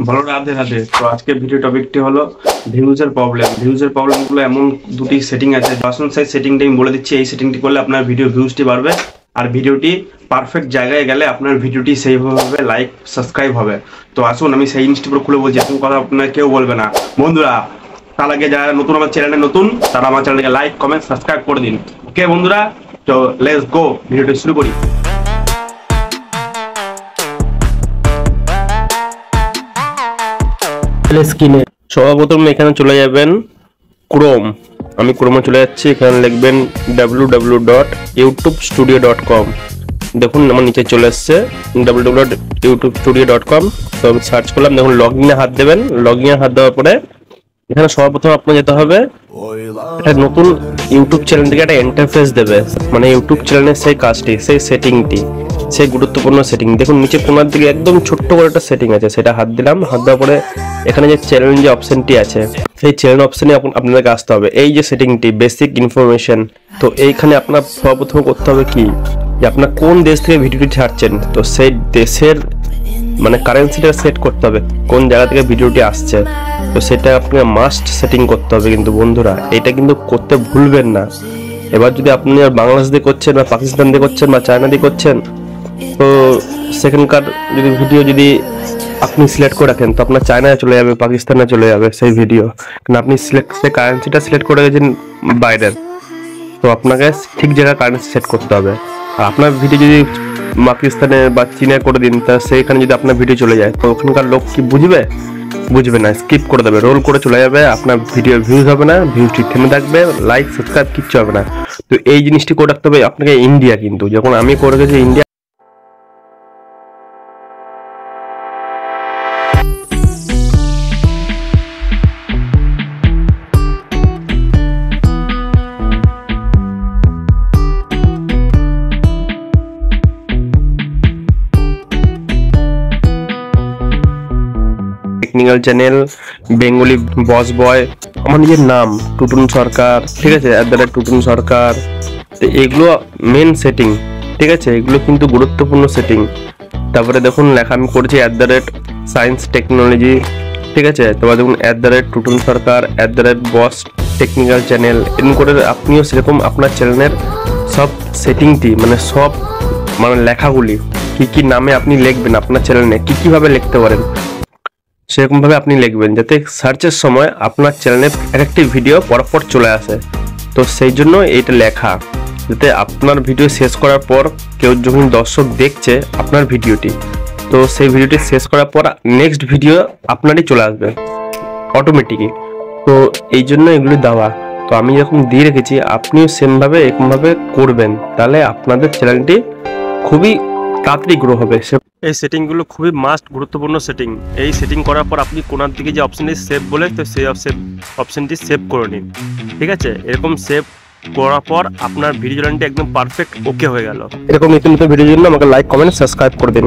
ভালো রাধে রাধে। তো আজকে ভিডিও টপিকটি হলো ভিউজের প্রবলেম। ভিউজের প্রবলেমগুলো এমন দুটি সেটিং আছে। পার্সোনাল সাইজ সেটিংটা আমি বলে দিচ্ছি। এই সেটিংটি করলে আপনার ভিডিও ভিউজটি বাড়বে, আর ভিডিওটি পারফেক্ট জায়গায় গেলে আপনার ভিডিওটি সেইভাবে লাইক সাবস্ক্রাইব হবে। তো আসুন আমি সেই জিনিসটি পুরো খুলে বলছি, এরকম কথা আপনার কেউ বলবে না বন্ধুরা। তার আগে যারা নতুন আমার চ্যানেলে নতুন, তারা আমার চ্যানেলকে লাইক কমেন্ট সাবস্ক্রাইব করে দিন। ওকে বন্ধুরা, তো লেটস গো, ভিডিওটি শুরু করি। স্ক্রিনে সর্বপ্রথম এখানে চলে যাবেন ক্রোম। আমি ক্রোমে চলে যাচ্ছি। এখানে লিখবেন www.youtubestudio.com। দেখুন আমার নিচে চলে এসছে www.youtubestudio.com। তো আমি সার্চ করলাম, দেখুন লগইনে হাত দেবেন। লগইনে হাত দেওয়ার পরে এখানে সর্বপ্রথম আপনার যেতে হবে একটা নতুন ইউটিউব চ্যানেল থেকে একটা ইন্টারফেস দেবে, মানে ইউটিউব চ্যানেলের সেই কাজটি, সেই সেটিংটি, সেই গুরুত্বপূর্ণ সেটিং। দেখুন নিচে কোনার দিকে একদম ছোট্ট করে একটা সেটিং আছে, সেটা হাত দিলাম। হাত দেওয়ার পরে এখানে যে চ্যানেল যে অপশনটি আছে, সেই চ্যানেল অপশনে আপনাদেরকে আসতে হবে। এই যে সেটিংটি বেসিক ইনফরমেশন, তো এইখানে আপনার সর্বপ্রথম করতে হবে কি, যে আপনার কোন দেশ থেকে ভিডিওটি ছাড়ছেন, তো সেই দেশের মানে কারেন্সিটা সেট করতে হবে, কোন জায়গা থেকে ভিডিওটি আসছে। তো সেটা আপনাকে মাস্ট সেটিং করতে হবে কিন্তু বন্ধুরা, এটা কিন্তু করতে ভুলবেন না। এবার যদি আপনি বাংলাদেশ দিয়ে করছেন বা পাকিস্তান দিয়ে করছেন বা চায়না দিয়ে করছেন, তো সেখানকার যদি ভিডিও যদি আপনি সিলেক্ট করে রাখেন, তো আপনার চায়নায় চলে যাবে, পাকিস্তানে চলে যাবে সেই ভিডিও। কারণ আপনি সেই কারেন্সিটা সিলেক্ট করে গেছেন বাইরের, তো আপনাকে ঠিক জায়গায় কারেন্সি সেট করতে হবে। আর আপনার ভিডিও যদি পাকিস্তানে বা চীনে করে দিন, তা সেইখানে যদি আপনার ভিডিও চলে যায়, তো ওখানকার লোক কি বুঝবে? বুঝবে না, স্কিপ করে দেবে, রোল করে চলে যাবে। আপনার ভিডিও ভিউজ হবে না, ভিউজটি থেমে থাকবে, লাইক সাবস্ক্রাইব কিচ্ছু হবে না। তো এই জিনিসটি করে রাখতে হবে আপনাকে ইন্ডিয়া। কিন্তু যখন আমি করে গেছি ইন্ডিয়া, টেকনিক্যাল চ্যানেল, বেঙ্গলি বস বয়, আমার নিজের নাম টুটুন সরকার, ঠিক আছে, @টুটুন সরকার। তো এগুলো মেন সেটিং, ঠিক আছে, এগুলো কিন্তু গুরুত্বপূর্ণ সেটিং। তারপরে দেখুন লেখা আমি করেছি সায়েন্স টেকনোলজি, ঠিক আছে। তারপর দেখুন টুটুন সরকার, বস টেকনিক্যাল চ্যানেল। এরকম করে আপনিও সেরকম আপনার চ্যানেলের সব সেটিংটি, মানে সব মানে লেখাগুলি কি কি নামে আপনি লিখবেন, আপনার চ্যানেলে কি কিভাবে লিখতে পারেন, সেরকম ভাবে আপনি লিখবেন, যাতে সার্চের সময় আপনার চ্যানেলে একটি ভিডিও পরপর চলে আসে। তো সেই জন্য এইটা লেখা, যাতে আপনার ভিডিও শেষ করার পর কেউ যখন দর্শক দেখছে আপনার ভিডিওটি, তো সেই ভিডিওটি শেষ করার পর নেক্সট ভিডিও আপনারই চলে আসবে অটোমেটিকই। তো এই জন্য এগুলি দেওয়া। তো আমি যখন দিয়ে রেখেছি, আপনিও সেমভাবে এরকমভাবে করবেন, তাহলে আপনাদের চ্যানেলটি খুবই তাড়াতাড়ি গ্রো হবে। এই সেটিংগুলো খুবই মাস্ট গুরুত্বপূর্ণ সেটিং। এই সেটিং করার পর আপনি কোনার দিকে যে অপশনটি সেভ বলে, তো সেই অপশনটি সেভ করে নিন, ঠিক আছে। এরকম সেভ করার পর আপনার ভিডিও চ্যানেলটি একদম পারফেক্ট ওকে হয়ে গেল। এরকম নিত্য নতুন ভিডিওর জন্য আমাকে লাইক কমেন্ট সাবস্ক্রাইব করে দিন।